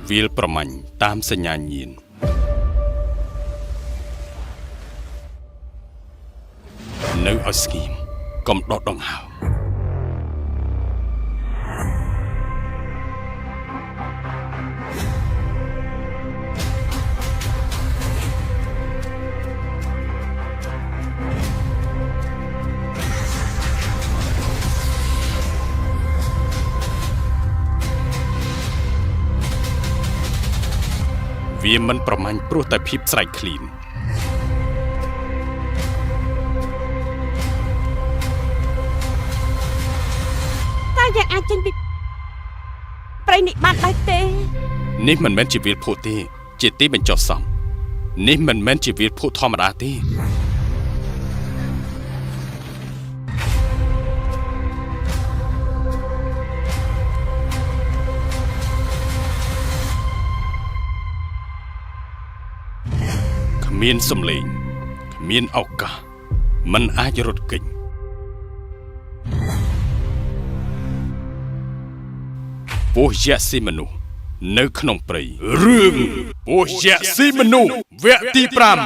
វាលប្រមាញ់តាមសញ្ញាញៀននៅឲ្យស្ងៀមកុំដកដង្ហើមវាមិនប្រមាញ់ព្រោះតែភាពស្រែកឃ្លានតើយើងអាចចេញពីព្រៃនេះបានដែរទេ នេះមិនមែនជាវាលភក់ទេជាទីបញ្ចុះសំនេះមិនមែនជាវាលភក់ធម្មតាទេគ្មានសំឡេងគ្មានឱកាសมันអាចរត់គេចពស់យក្សស៊ីមនុស្សនៅក្នុងព្រៃរឿងពស់យក្សស៊ីមនុស្សវគ្គទី5